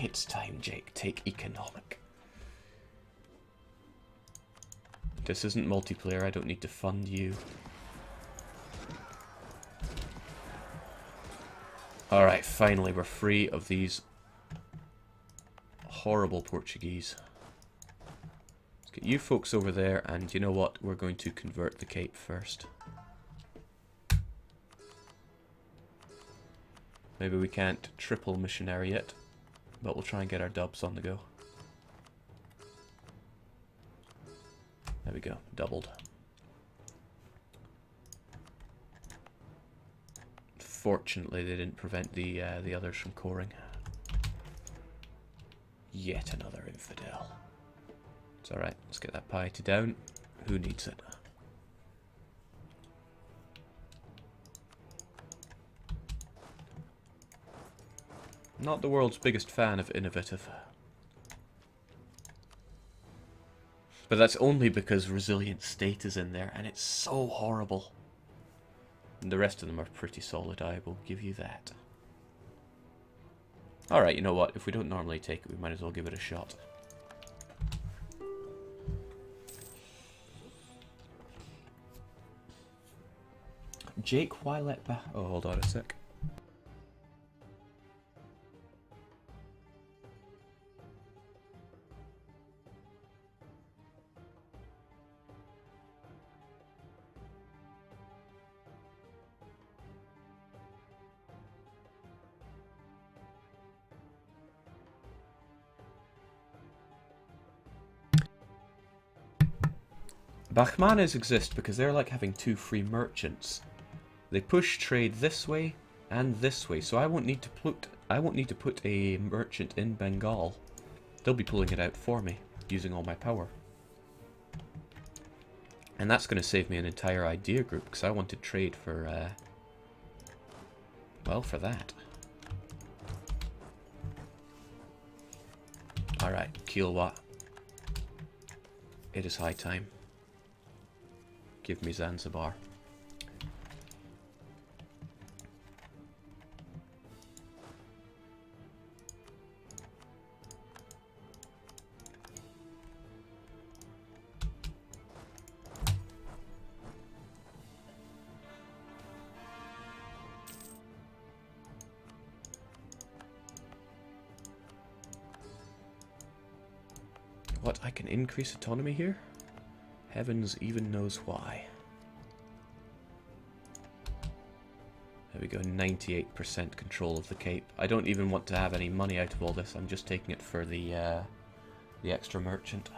It's time, Jake. Take economic. This isn't multiplayer. I don't need to fund you. Alright, finally we're free of these horrible Portuguese. Let's get you folks over there, and you know what? We're going to convert the Cape first. Maybe we can't triple missionary yet, but we'll try and get our dubs on the go. There we go, doubled. Fortunately, they didn't prevent the others from coring. Yet another infidel. It's alright, let's get that piety down. Who needs it? Not the world's biggest fan of innovative. But that's only because Resilient State is in there, and it's so horrible. And the rest of them are pretty solid, I will give you that. Alright, you know what? If we don't normally take it, we might as well give it a shot. Jake, why let back? Oh, hold on a sec. Bahmanas exist because they're like having two free merchants. They push trade this way and this way, so I won't need to put a merchant in Bengal. They'll be pulling it out for me, using all my power. And that's going to save me an entire idea group, because I want to trade for, well, for that. Alright, Kilwa. It is high time. Give me Zanzibar. What, I can increase autonomy here? Heavens even knows why. There we go, 98% control of the Cape. I don't even want to have any money out of all this, I'm just taking it for the extra merchant.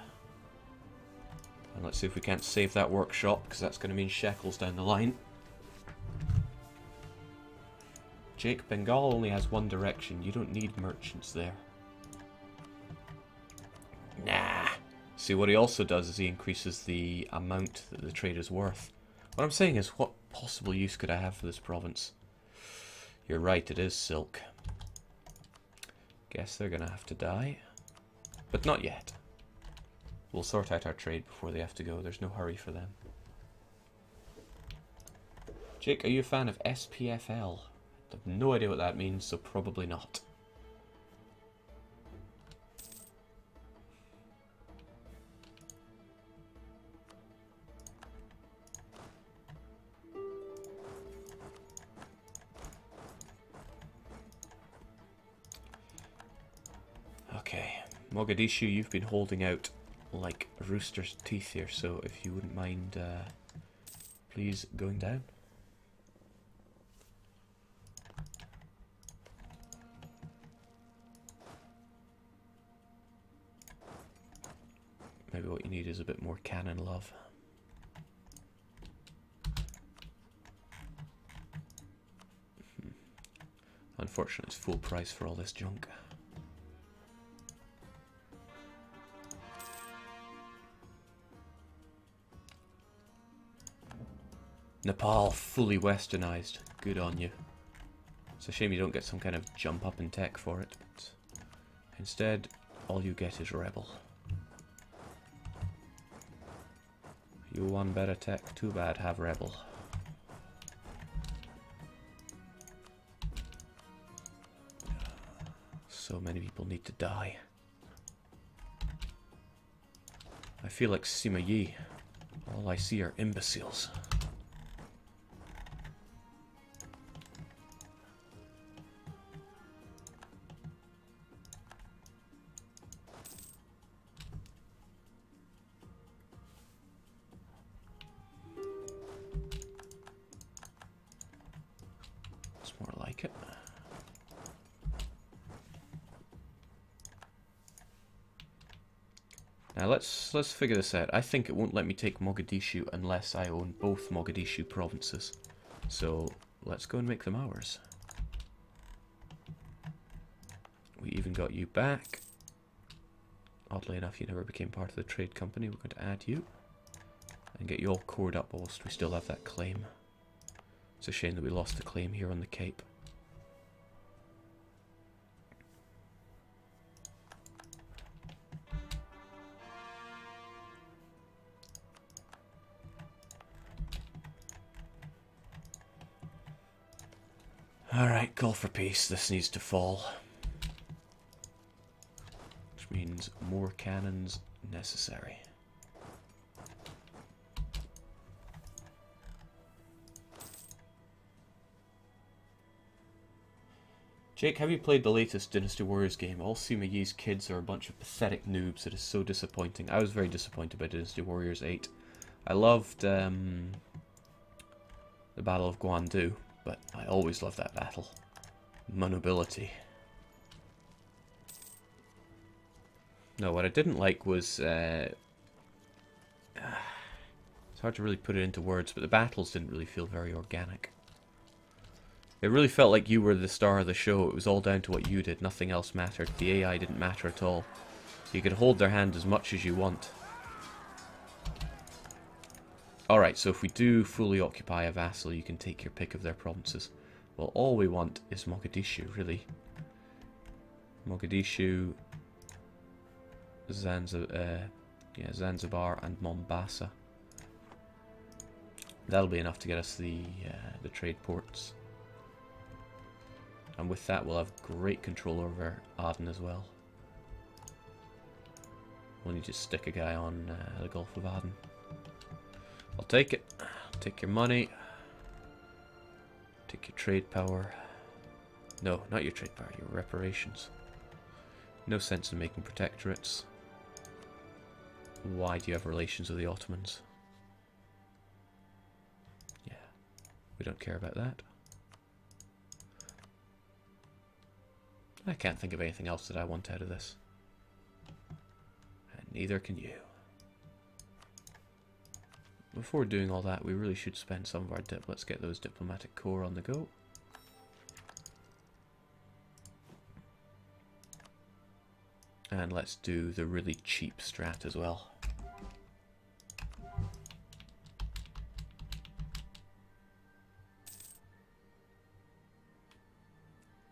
And let's see if we can't save that workshop, because that's going to mean shekels down the line. Jake, Bengal only has one direction, you don't need merchants there. Nah. See, what he also does is he increases the amount that the trade is worth. What I'm saying is, what possible use could I have for this province? You're right, it is silk. Guess they're gonna have to die. But not yet. We'll sort out our trade before they have to go. There's no hurry for them. Jake, are you a fan of SPFL? I have no idea what that means, so probably not. Okay, Mogadishu, you've been holding out like a rooster's teeth here, so if you wouldn't mind, please going down. Maybe what you need is a bit more cannon love. Unfortunately, it's full price for all this junk. Nepal, fully westernized. Good on you. It's a shame you don't get some kind of jump up in tech for it, but instead, all you get is rebel. You want better tech? Too bad, have rebel. So many people need to die. I feel like Sima Yi. All I see are imbeciles. It's more like it. Now let's figure this out. I think it won't let me take Mogadishu unless I own both Mogadishu provinces. So let's go and make them ours. We even got you back. Oddly enough, you never became part of the trade company. We're going to add you and get you all cored up whilst we still have that claim. It's a shame that we lost the claim here on the Cape. Alright, call for peace. This needs to fall. Which means more cannons necessary. Jake, have you played the latest Dynasty Warriors game? All Sima Yi's kids are a bunch of pathetic noobs. It is so disappointing. I was very disappointed by Dynasty Warriors 8. I loved the Battle of Guandu, but I always loved that battle. Monobility. No, what I didn't like was... it's hard to really put it into words, but the battles didn't really feel very organic. It really felt like you were the star of the show. It was all down to what you did. Nothing else mattered. The AI didn't matter at all. You could hold their hand as much as you want. Alright, so if we do fully occupy a vassal, you can take your pick of their provinces. Well, all we want is Mogadishu, really. Mogadishu, Zanzibar and Mombasa. That'll be enough to get us the trade ports. And with that, we'll have great control over Aden as well. We'll need to stick a guy on the Gulf of Aden. I'll take it. I'll take your money. Take your trade power. No, not your trade power, your reparations. No sense in making protectorates. Why do you have relations with the Ottomans? Yeah, we don't care about that. I can't think of anything else that I want out of this. And neither can you. Before doing all that, we really should spend some of our let's get those diplomatic corps on the go. And let's do the really cheap strat as well.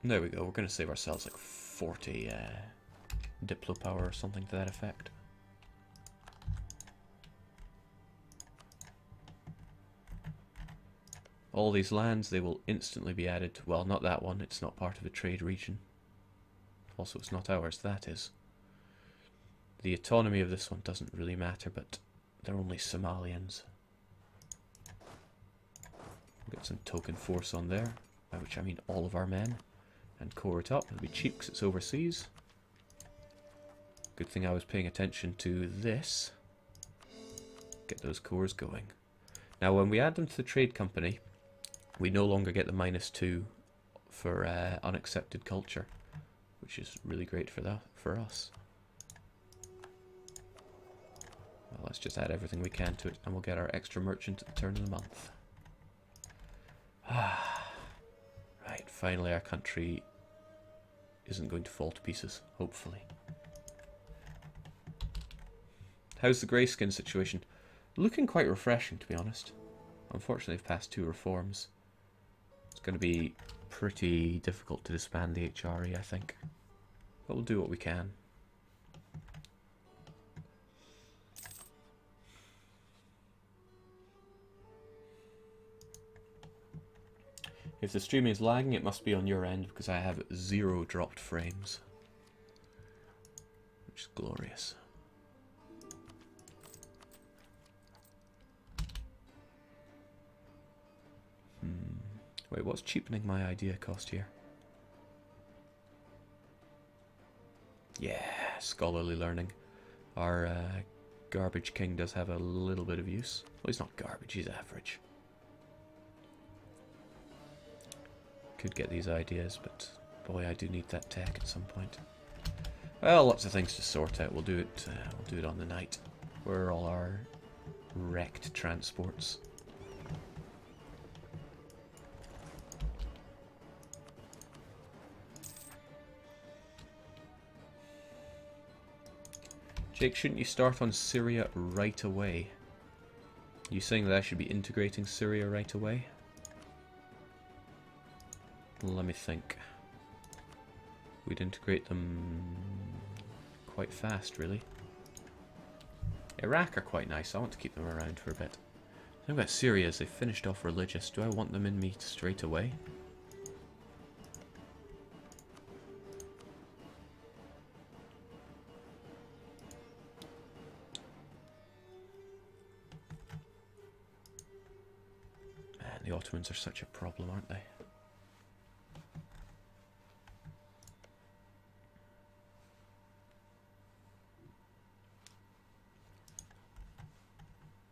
There we go, we're going to save ourselves like 40 Diplo power or something to that effect. All these lands, they will instantly be added. Well, not that one, it's not part of a trade region. Also, it's not ours, that is. The autonomy of this one doesn't really matter, but they're only Somalians. We'll get some token force on there, by which I mean all of our men. And core it up. It'll be cheap because it's overseas. Good thing I was paying attention to this. Get those cores going. Now when we add them to the trade company, we no longer get the -2 for unaccepted culture, which is really great for us. Well, let's just add everything we can to it and we'll get our extra merchant at the turn of the month. Right, finally our country isn't going to fall to pieces, hopefully. How's the greyskin situation? Looking quite refreshing, to be honest. Unfortunately, they've passed 2 reforms. It's going to be pretty difficult to disband the HRE, I think. But we'll do what we can. If the streaming is lagging, it must be on your end because I have 0 dropped frames. which is glorious. Wait, what's cheapening my idea cost here? Yeah, scholarly learning. Our garbage king does have a little bit of use. Well, he's not garbage, he's average. Could get these ideas, but boy, I do need that tech at some point. Well, lots of things to sort out. We'll do it on the night. Where are all our wrecked transports? Jake, shouldn't you start on Syria right away? Are you saying that I should be integrating Syria right away? Let me think. We'd integrate them quite fast, really. Iraq are quite nice. I want to keep them around for a bit. The thing about Syria is they finished off religious. Do I want them in me straight away? Man, the Ottomans are such a problem, aren't they?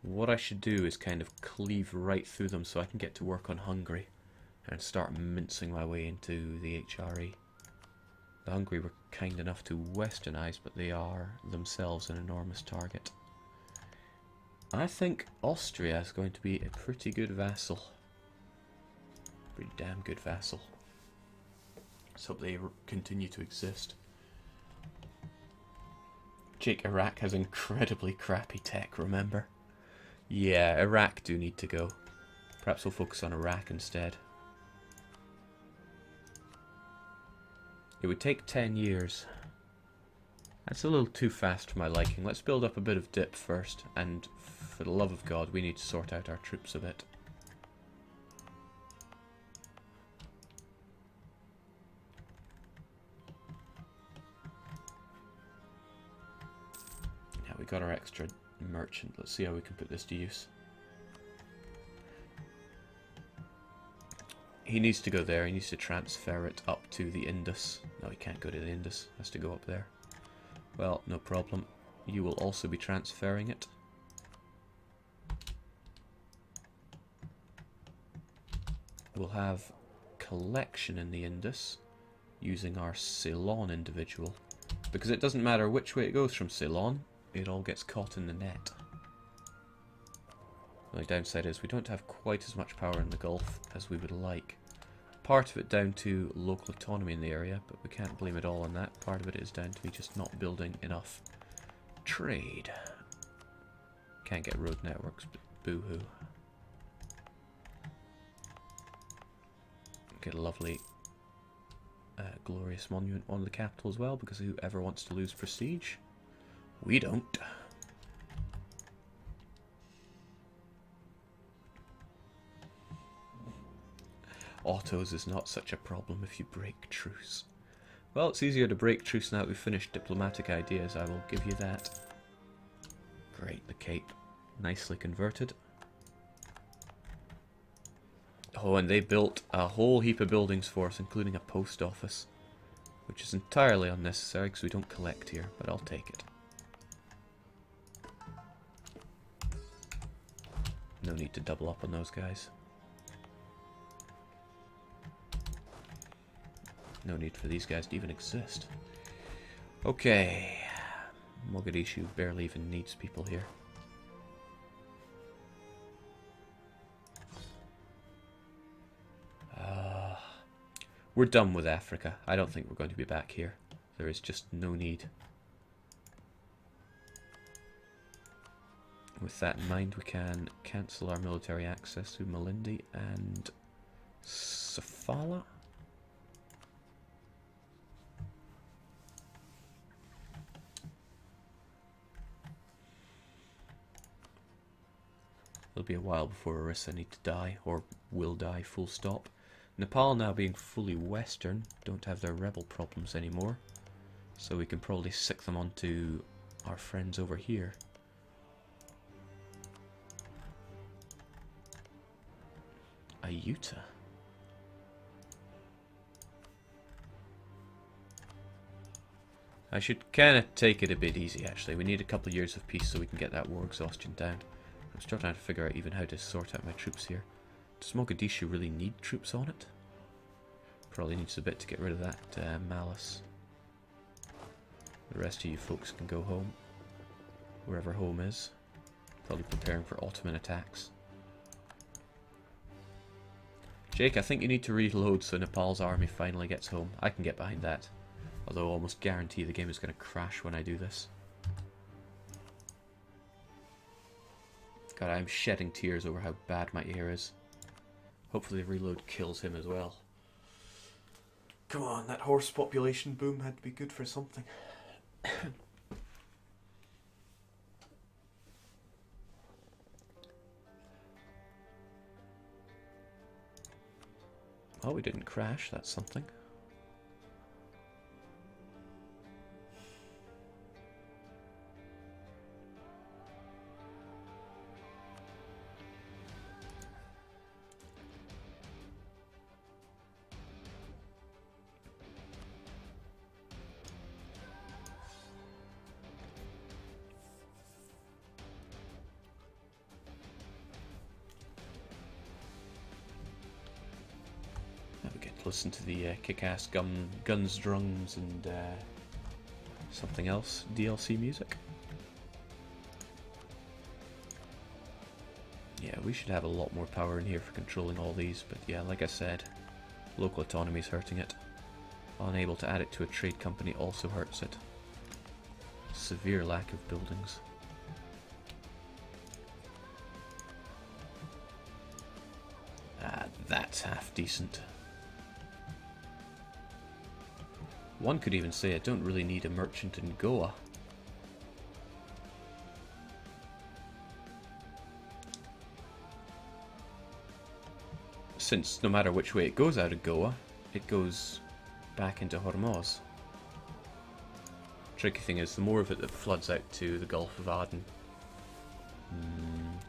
What I should do is kind of cleave right through them so I can get to work on Hungary and start mincing my way into the HRE. The Hungary were kind enough to westernize, but they are themselves an enormous target. I think Austria is going to be a pretty good vassal. Pretty damn good vassal. Let's hope they continue to exist. Jake, Iraq has incredibly crappy tech, remember? Yeah, Iraq do need to go. Perhaps we'll focus on Iraq instead. It would take 10 years. That's a little too fast for my liking. Let's build up a bit of dip first, and for the love of God, we need to sort out our troops a bit. Yeah, we got our extra merchant. Let's see how we can put this to use. He needs to go there. He needs to transfer it up to the Indus. No, he can't go to the Indus. Has to go up there. Well, no problem. You will also be transferring it. We'll have collection in the Indus using our Ceylon individual. Because it doesn't matter which way it goes from Ceylon, it all gets caught in the net. The only downside is we don't have quite as much power in the Gulf as we would like. Part of it down to local autonomy in the area, but we can't blame it all on that. Part of it is down to me just not building enough trade. Can't get road networks, but boo-hoo. Get a lovely glorious monument on the capital as well, because whoever wants to lose prestige? We don't. Autos is not such a problem if you break truce. Well, it's easier to break truce now that we've finished diplomatic ideas, I will give you that. Great, the Cape. Nicely converted. Oh, and they built a whole heap of buildings for us, including a post office. Which is entirely unnecessary because we don't collect here, but I'll take it. No need to double up on those guys. No need for these guys to even exist. Okay. Mogadishu barely even needs people here. We're done with Africa. I don't think we're going to be back here. There is just no need. With that in mind, we can cancel our military access to Malindi and Sofala. It'll be a while before Orissa need to die, or will die, full stop. Nepal, now being fully western, don't have their rebel problems anymore. So we can probably sick them onto our friends over here. Ayuta. I should kind of take it a bit easy, actually. We need a couple of years of peace so we can get that war exhaustion down. I'm still trying to figure out even how to sort out my troops here. Does Mogadishu really need troops on it? Probably needs a bit to get rid of that malice. The rest of you folks can go home. Wherever home is. Probably preparing for Ottoman attacks. Jake, I think you need to reload so Nepal's army finally gets home. I can get behind that. Although I almost guarantee the game is going to crash when I do this. God, I'm shedding tears over how bad my ear is. Hopefully the reload kills him as well. Come on, that horse population boom had to be good for something. Oh, we didn't crash, that's something. Listen to the kick-ass guns, drums, and something else DLC music. Yeah, we should have a lot more power in here for controlling all these, but yeah, like I said, local autonomy is hurting it. Unable to add it to a trade company also hurts it. Severe lack of buildings. Ah, that's half decent. One could even say I don't really need a merchant in Goa. Since no matter which way it goes out of Goa, it goes back into Hormuz. Tricky thing is, the more of it that floods out to the Gulf of Aden,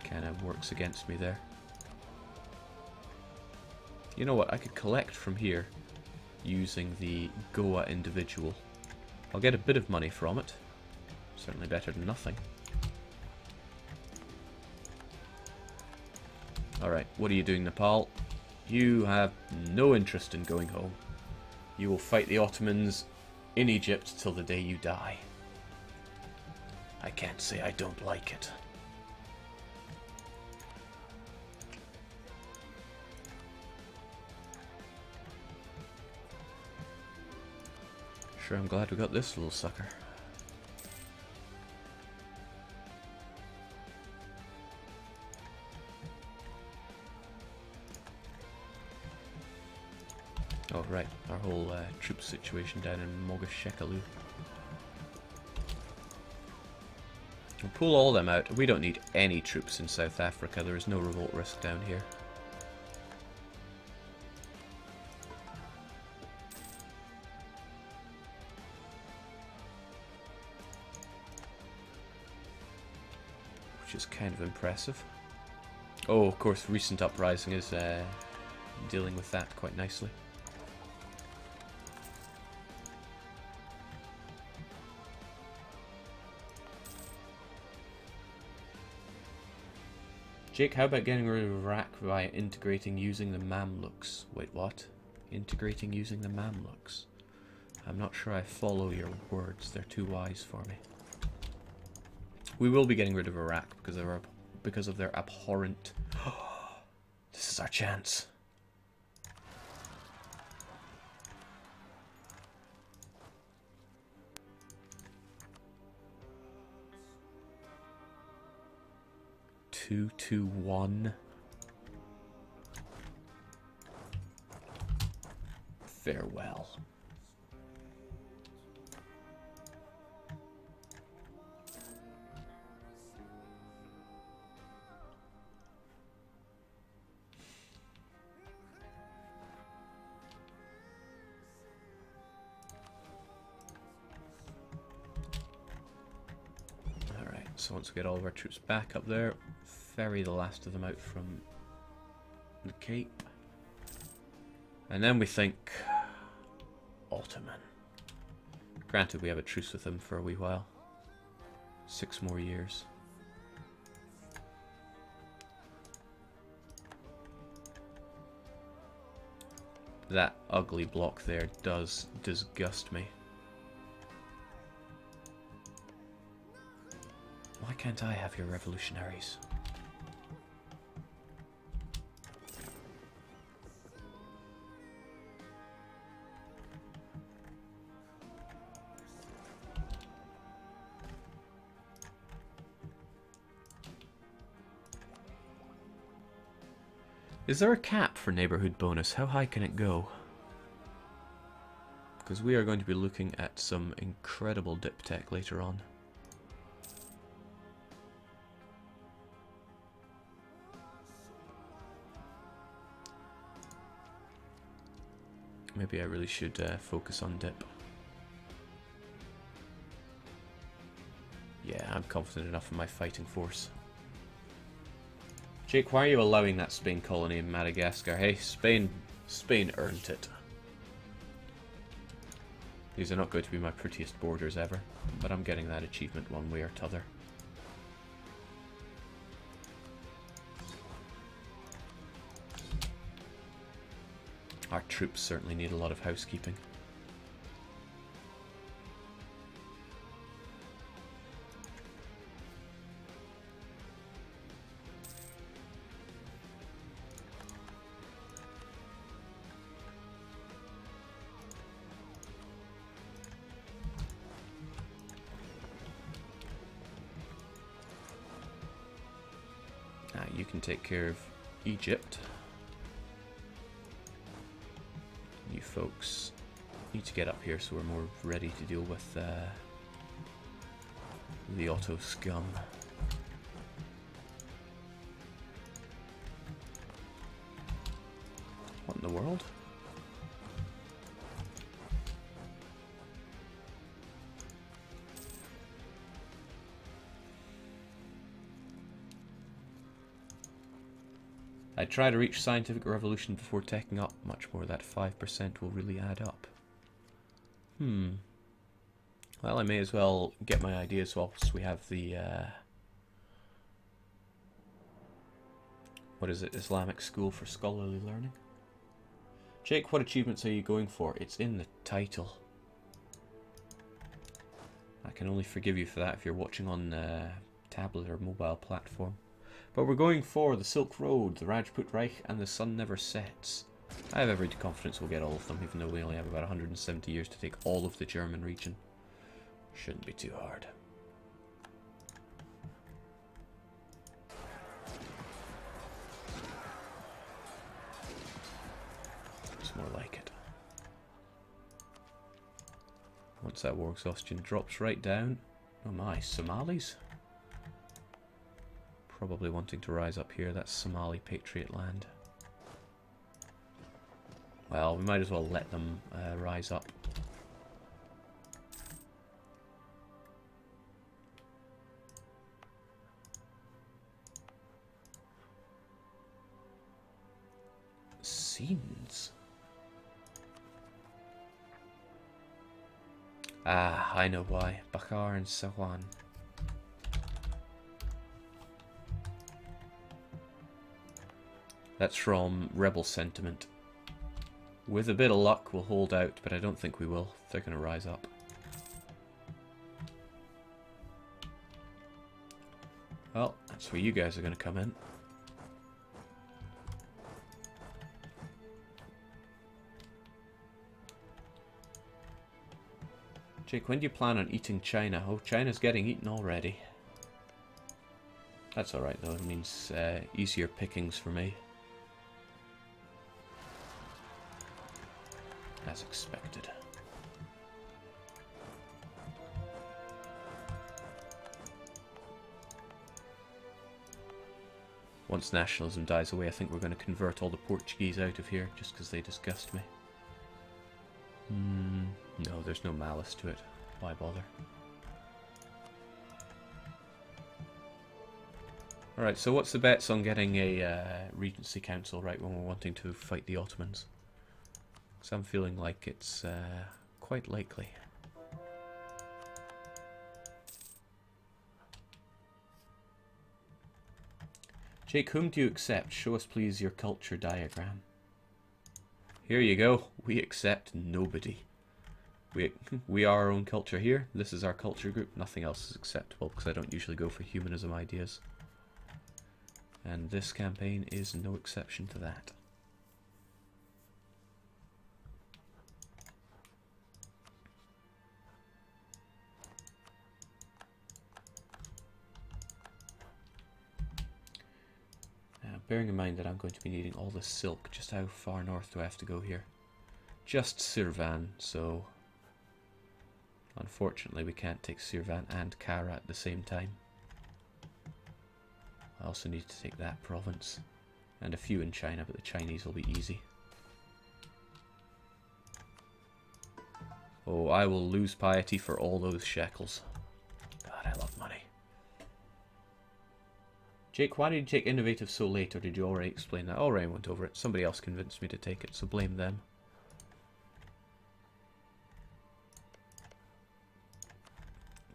kind of works against me there. You know what, I could collect from here using the Goa individual. I'll get a bit of money from it. Certainly better than nothing. Alright, what are you doing, Nepal? You have no interest in going home. You will fight the Ottomans in Egypt till the day you die. I can't say I don't like it. Sure, I'm glad we got this little sucker. Oh right, our whole troop situation down in Mogashekalu. We'll pull all them out. We don't need any troops in South Africa. There is no revolt risk down here. Which is kind of impressive. Oh, of course, recent uprising is dealing with that quite nicely. Jake, how about getting rid of Iraq by integrating using the Mamluks? Wait, what? Integrating using the Mamluks? I'm not sure I follow your words. They're too wise for me. We will be getting rid of Iraq because of their abhorrent... This is our chance. Two, 2-1. Farewell. So once we get all of our troops back up there, ferry the last of them out from the Cape. And then we think Ottoman. Granted, we have a truce with them for a wee while. 6 more years. That ugly block there does disgust me. Why can't I have your revolutionaries? Is there a cap for neighborhood bonus? How high can it go? Because we are going to be looking at some incredible dip tech later on. Maybe I really should focus on dip. Yeah, I'm confident enough in my fighting force. Jake, why are you allowing that Spain colony in Madagascar? Hey, Spain earned it. These are not going to be my prettiest borders ever, but I'm getting that achievement one way or t'other. Our troops certainly need a lot of housekeeping. You can take care of Egypt. You folks need to get up here so we're more ready to deal with the Otto scum. What in the world? I try to reach scientific revolution before taking up much more. That 5% will really add up. Well, I may as well get my ideas whilst we have the what is it? Islamic School for Scholarly Learning. Jake, what achievements are you going for? It's in the title. I can only forgive you for that if you're watching on tablet or mobile platform. But we're going for the Silk Road, the Rajput Reich, and the Sun Never Sets. I have every confidence we'll get all of them, even though we only have about 170 years to take all of the German region. Shouldn't be too hard. It's more like it. Once that war exhaustion drops right down... Oh my, Somalis? Probably wanting to rise up here. That's Somali Patriot land. Well, we might as well let them rise up. Scenes. Ah, I know why. Bakar and Sawan. That's from Rebel Sentiment. With a bit of luck, we'll hold out, but I don't think we will. They're going to rise up. Well, that's where you guys are going to come in. Jake, when do you plan on eating China? Oh, China's getting eaten already. That's alright though, it means easier pickings for me. As expected. Once nationalism dies away, I think we're going to convert all the Portuguese out of here, just because they disgust me. No, there's no malice to it. Why bother? Alright, so what's the bets on getting a Regency Council right when we're wanting to fight the Ottomans? Because I'm feeling like it's quite likely. Jake, whom do you accept? Show us please your culture diagram. Here you go. We accept nobody. We are our own culture here. This is our culture group. Nothing else is acceptable because I don't usually go for humanism ideas. And this campaign is no exception to that. Bearing in mind that I'm going to be needing all the silk, just how far north do I have to go here? Just Sirvan, so unfortunately we can't take Sirvan and Kara at the same time. I also need to take that province, and a few in China, but the Chinese will be easy. Oh, I will lose piety for all those shekels. God, I love money. Jake, why did you take innovative so late, or did you already explain that? I already went over it. Somebody else convinced me to take it, so blame them.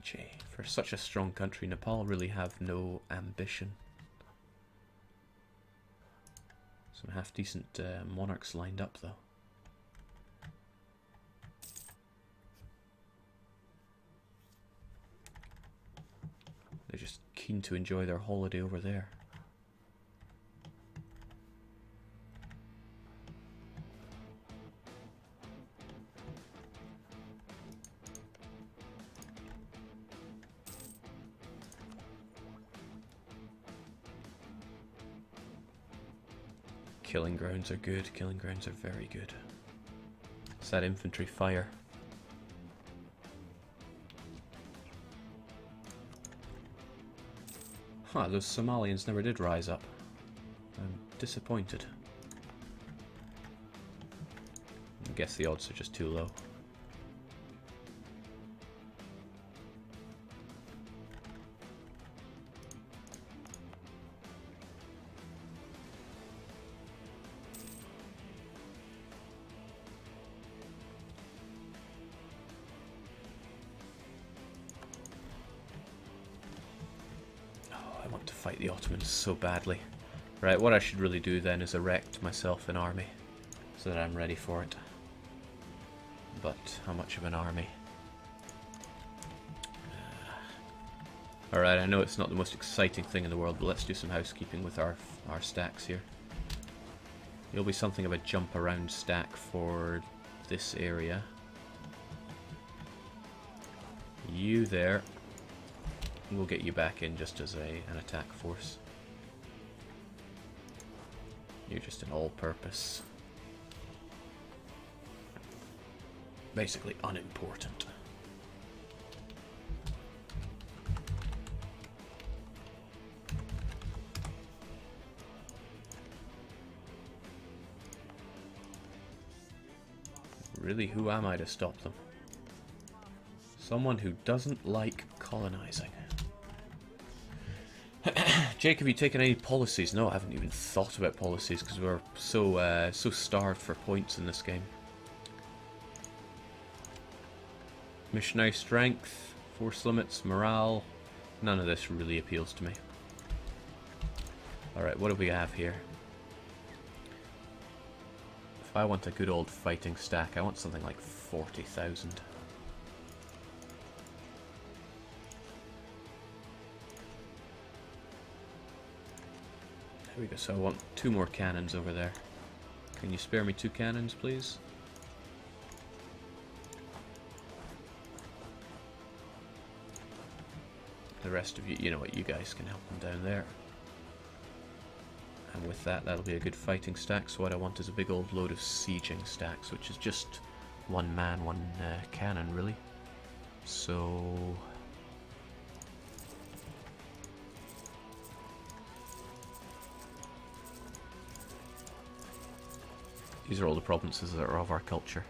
Gee, for such a strong country, Nepal really have no ambition. Some half-decent monarchs lined up, though. They're just keen to enjoy their holiday over there. Killing grounds are good. Killing grounds are very good. It's that infantry fire. Huh, those Somalians never did rise up. I'm disappointed. I guess the odds are just too low. Fight the Ottomans so badly. Right, what I should really do then is erect myself an army so that I'm ready for it. But how much of an army? Alright, I know it's not the most exciting thing in the world, but let's do some housekeeping with our stacks here. It'll be something of a jump around stack for this area. You there. We'll get you back in just as an attack force. You're just an all-purpose. Basically unimportant. Really, who am I to stop them? Someone who doesn't like colonizing. Jake, have you taken any policies? No, I haven't even thought about policies because we're so starved for points in this game. Missionary strength, force limits, morale. None of this really appeals to me. Alright, what do we have here? If I want a good old fighting stack, I want something like 40,000. There we go, so I want 2 more cannons over there. Can you spare me 2 cannons, please? The rest of you, you know what, you guys can help them down there. And with that, that'll be a good fighting stack, so what I want is a big old load of sieging stacks, which is just 1 man, 1 cannon, really. So... these are all the provinces that are of our culture.